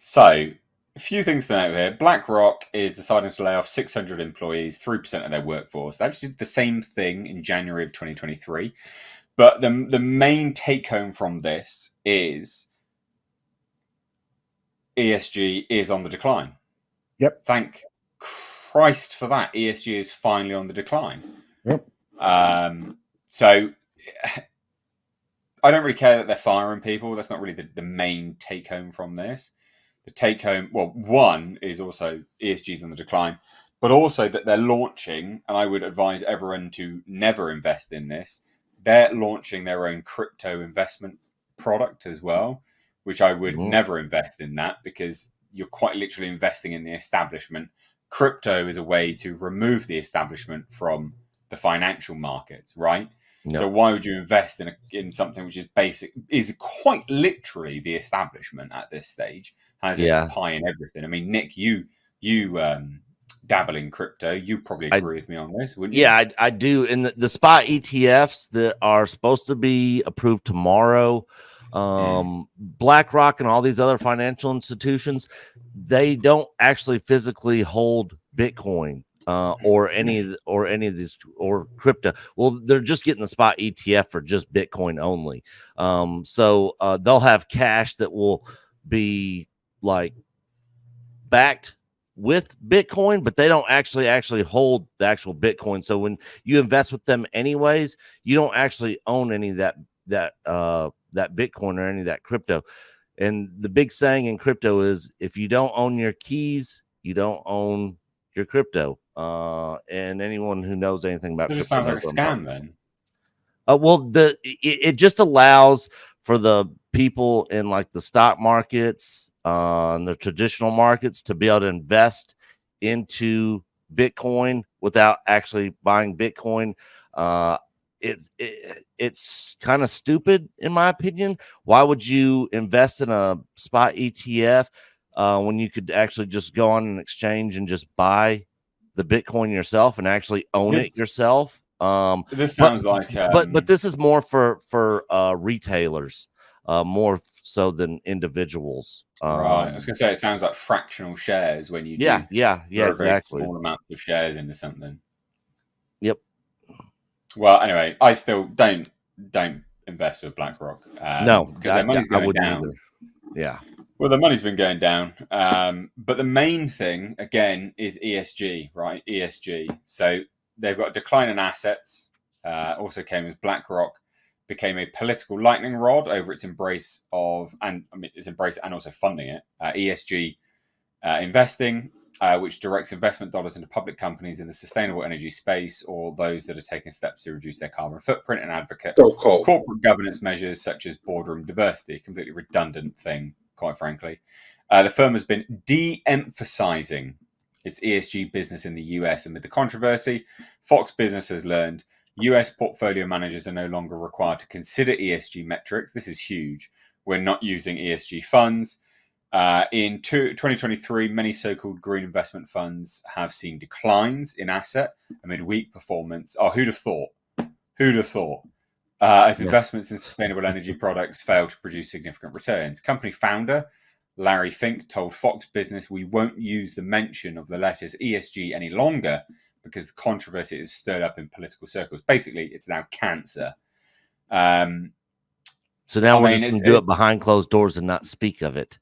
So, a few things to note here. BlackRock is deciding to lay off 600 employees, 3% of their workforce. They actually did the same thing in January of 2023. But the main take home from this is ESG is on the decline. Yep. Thank Christ for that. ESG is finally on the decline. Yep. So I don't really care that they're firing people. That's not really the main take home from this. The take home, well, one is also ESG's on the decline, but also that they're launching, and I would advise everyone to never invest in this. They're launching their own crypto investment product as well, which I would never invest in that because you're quite literally investing in the establishment. Crypto is a way to remove the establishment from the financial markets, right? Yep. So why would you invest in something which is quite literally the establishment at this stage? Has its pie in everything. I mean, Nick, you dabble in crypto. You probably agree with me on this, wouldn't you? Yeah, I do. And the spot ETFs that are supposed to be approved tomorrow, BlackRock and all these other financial institutions, they don't actually physically hold Bitcoin or any of these or crypto. Well, they're just getting the spot ETF for just Bitcoin only. So they'll have cash that will be like backed with Bitcoin, but they don't actually hold the actual Bitcoin. So when you invest with them anyways, you don't actually own any of that Bitcoin or any of that crypto. And the big saying in crypto is if you don't own your keys, you don't own your crypto. And anyone who knows anything about it just crypto sounds like a scam then. Well, it just allows for the people in like the stock markets, the traditional markets, to be able to invest into Bitcoin without actually buying Bitcoin. It's kind of stupid in my opinion. Why would you invest in a spot ETF when you could actually just go on an exchange and just buy the Bitcoin yourself and actually own it yourself? This sounds but this is more for retailers, more so than individuals. Right. I was going to say it sounds like fractional shares when you yeah, very exactly. small amounts of shares into something. Yep. Well, anyway, I still don't invest with BlackRock. No, because their money's going down. Either. Yeah. Well, the money's been going down. But the main thing again is ESG, right? ESG. So they've got a decline in assets. Also came as BlackRock became a political lightning rod over its embrace of, and I mean, its embrace and also funding it. ESG investing, which directs investment dollars into public companies in the sustainable energy space or those that are taking steps to reduce their carbon footprint and advocate corporate governance measures such as boardroom diversity. A completely redundant thing, quite frankly. The firm has been de-emphasizing its ESG business in the US amid the controversy. Fox Business has learned US portfolio managers are no longer required to consider ESG metrics. This is huge. We're not using ESG funds. In 2023, many so-called green investment funds have seen declines in asset amid weak performance. Oh, who'd have thought? Who'd have thought? As investments in sustainable energy products fail to produce significant returns. Company founder Larry Fink told Fox Business, "We won't use the mention of the letters ESG any longer because the controversy is stirred up in political circles." Basically, it's now cancer. So now we're just going to do it behind closed doors and not speak of it.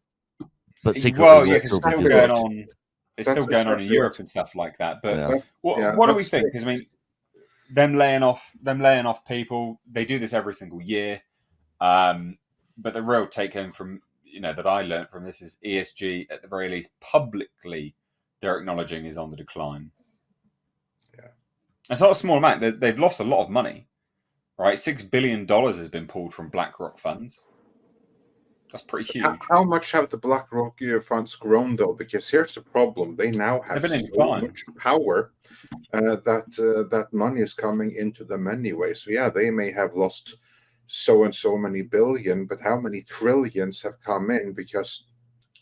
But secretly, well, yeah, because it's still going on. It's still going on in Europe and stuff like that. But what do we think? Because I mean, them laying off people, they do this every single year. But the real take home from that I learned from this is ESG, at the very least, publicly, they're acknowledging is on the decline. Yeah, it's not a small amount. They've lost a lot of money, right? $6 billion has been pulled from BlackRock funds. That's pretty huge. How much have the BlackRock funds grown, though? Because here's the problem: they now have so much power that money is coming into them anyway. So yeah, they may have lost so and so many billion, but how many trillions have come in because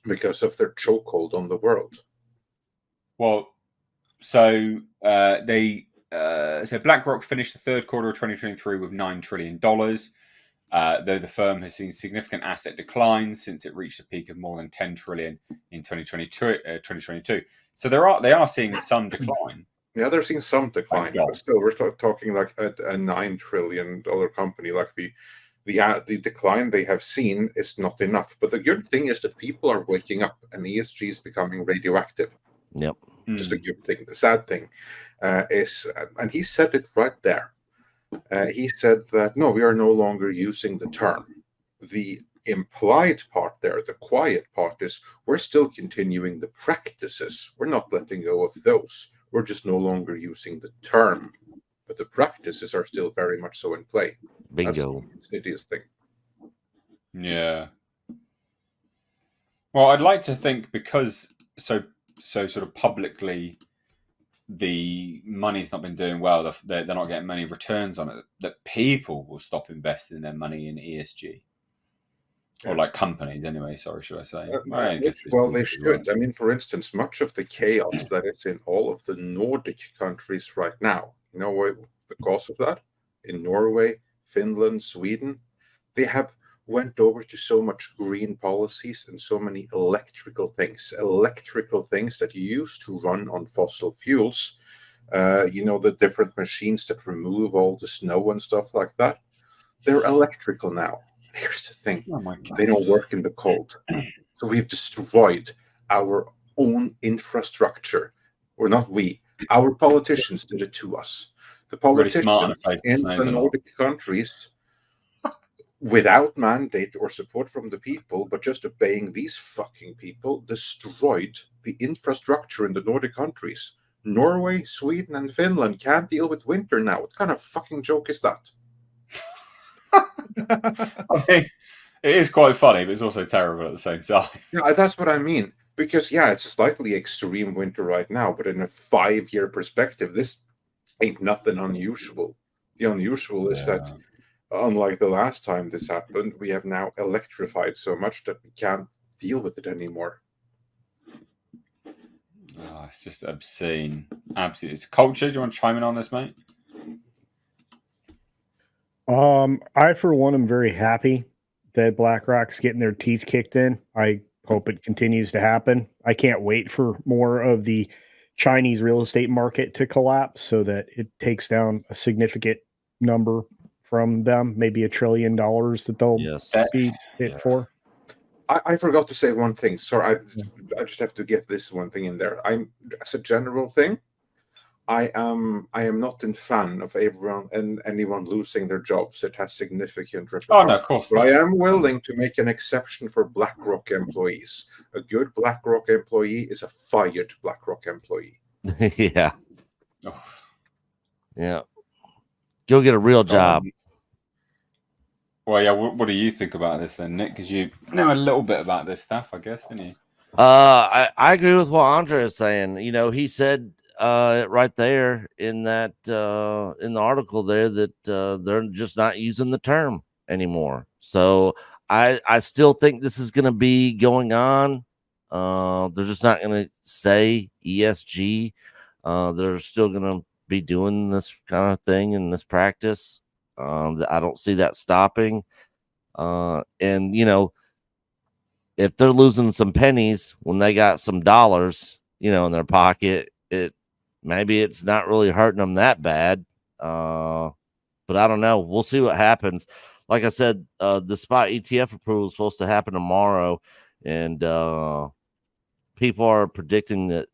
of their chokehold on the world? Well, so BlackRock finished the third quarter of 2023 with $9 trillion. though the firm has seen significant asset declines since it reached a peak of more than 10 trillion in 2022. So they are seeing some decline. Yeah, they're seeing some decline, but still, we're talking like a $9 trillion company. Like the decline they have seen is not enough. But the good thing is that people are waking up, and ESG is becoming radioactive. Yep, just a good thing. The sad thing is, and he said it right there. He said that no, we are no longer using the term. The implied part there, the quiet part, is we're still continuing the practices. We're not letting go of those. We're just no longer using the term, but the practices are still very much so in play. Bingo. That's the insidious thing. Yeah. Well, I'd like to think because so sort of publicly the money's not been doing well, they're not getting many returns on it, that people will stop investing their money in ESG. Or like companies, anyway. Sorry, should I say? Well, they should. I mean, for instance, much of the chaos that is in all of the Nordic countries right now, you know what the cause of that? In Norway, Finland, Sweden, they have went over to so much green policies and so many electrical things that used to run on fossil fuels. The different machines that remove all the snow and stuff like that. They're electrical now. Here's the thing. They don't work in the cold. So we've destroyed our own infrastructure. Or not we. Our politicians did it to us. The politicians in the Nordic countries, without mandate or support from the people, but just obeying these fucking people, destroyed the infrastructure in the Nordic countries. Norway, Sweden, and Finland can't deal with winter now. What kind of fucking joke is that? I mean, it is quite funny, but it's also terrible at the same time. Yeah, that's what I mean. Because, yeah, it's a slightly extreme winter right now, but in a 5-year perspective, this ain't nothing unusual. The unusual is that, unlike the last time this happened, we have now electrified so much that we can't deal with it anymore. Oh, it's just obscene. Absolutely. It's culture. Do you want to chime in on this, mate? I, for one, am very happy that BlackRock's getting their teeth kicked in. I hope it continues to happen. I can't wait for more of the Chinese real estate market to collapse so that it takes down a significant number from them, maybe $1 trillion that they'll see it for. I forgot to say one thing. Sorry, I just have to get this one thing in there. As a general thing, I am not a fan of anyone losing their jobs. It has significant repercussions. Oh, no, of course. But I am willing to make an exception for BlackRock employees. A good BlackRock employee is a fired BlackRock employee. Yeah. Oh. Yeah. Go get a real job. Well, yeah. What do you think about this then, Nick? Because you know a little bit about this stuff, I guess, didn't you? I agree with what Andre is saying. He said right there in that in the article there that they're just not using the term anymore. So I still think this is going to be going on. They're just not going to say ESG. They're still going to be doing this kind of thing in this practice. I don't see that stopping. And if they're losing some pennies when they got some dollars, in their pocket, maybe it's not really hurting them that bad. But I don't know. We'll see what happens. Like I said, the spot ETF approval is supposed to happen tomorrow, and people are predicting that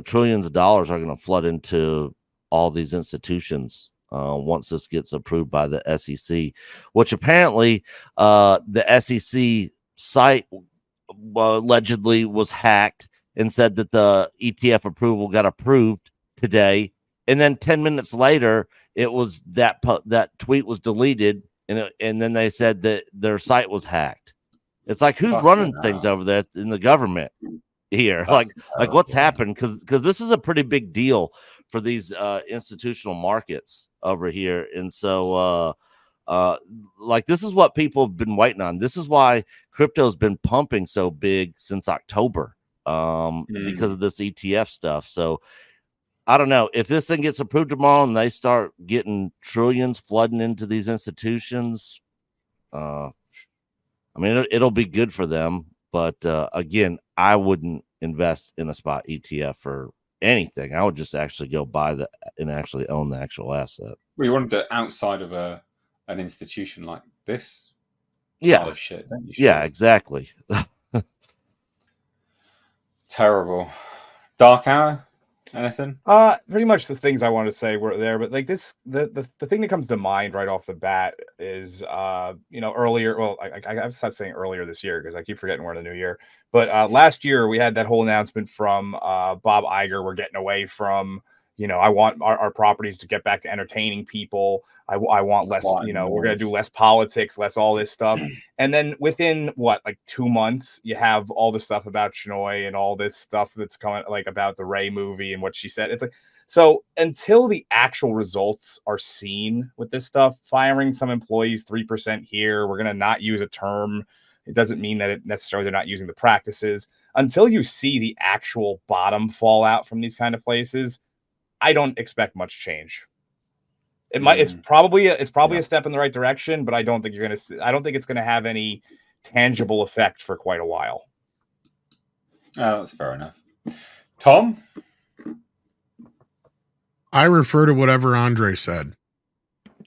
trillions of dollars are going to flood into all these institutions once this gets approved by the SEC, which apparently the SEC site allegedly was hacked and said that the ETF approval got approved today, and then 10 minutes later it was that tweet was deleted, and then they said that their site was hacked. It's like, who's running things over there in the government here? Like what's happened? Because this is a pretty big deal for these institutional markets over here, and so this is what people have been waiting on. This is why crypto's been pumping so big since October, because of this ETF stuff. So I don't know if this thing gets approved tomorrow and they start getting trillions flooding into these institutions. I mean, it'll be good for them, but again, I wouldn't invest in a spot ETF for anything. I would just actually go buy and actually own the actual asset. Well, you wanted to outside of an institution like this. Yeah, pile of shit, don't you? Yeah, exactly. Terrible. Dark Hour. Anything? Pretty much the things I wanted to say were there, but like this, the thing that comes to mind right off the bat is, earlier. Well, I've stopped saying earlier this year because I keep forgetting we're in the new year. But last year we had that whole announcement from Bob Iger. We're getting away from, I want our properties to get back to entertaining people. I want less, we're going to do less politics, less all this stuff. And then within like 2 months, you have all the stuff about Chinoy and all this stuff that's coming, like about the Ray movie and what she said. It's like, so until the actual results are seen with this stuff, firing some employees 3% here, we're going to not use a term. It doesn't mean that it necessarily they're not using the practices. Until you see the actual bottom fall out from these kind of places, I don't expect much change. It might. It's probably a step in the right direction, but I don't think I don't think it's gonna have any tangible effect for quite a while. Oh, that's fair enough. Tom, I refer to whatever Andre said.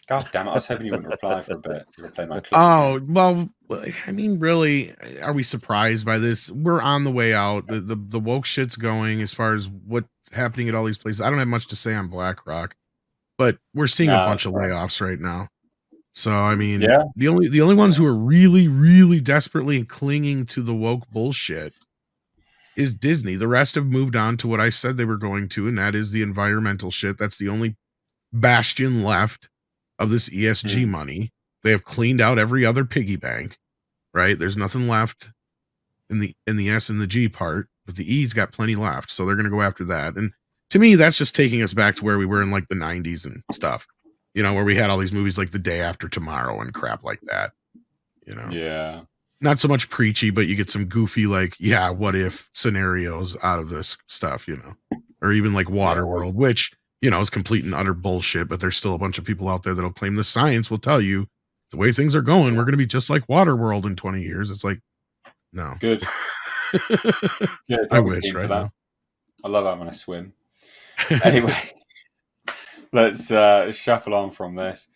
God damn it! I was hoping you wouldn't reply for a bit. Oh well, I mean, really, are we surprised by this? We're on the way out. The woke shit's going as far as what's happening at all these places. I don't have much to say on BlackRock, but we're seeing a bunch of layoffs right now. So I mean, the only ones who are really, really desperately clinging to the woke bullshit is Disney. The rest have moved on to what I said they were going to, and that is the environmental shit. That's the only bastion left of this ESG money. They have cleaned out every other piggy bank, right? There's nothing left in the S and the G part, but the E's got plenty left, so they're going to go after that. And to me, that's just taking us back to where we were in like the 90s and stuff, where we had all these movies like The Day After Tomorrow and crap like that, Yeah. Not so much preachy, but you get some goofy, like, what if scenarios out of this stuff, or even like Waterworld, which, is complete and utter bullshit, but there's still a bunch of people out there that'll claim the science will tell you the way things are going, we're going to be just like Waterworld in 20 years. It's like, no. Good. I wish right now. I love having a swim. Anyway, let's shuffle on from this.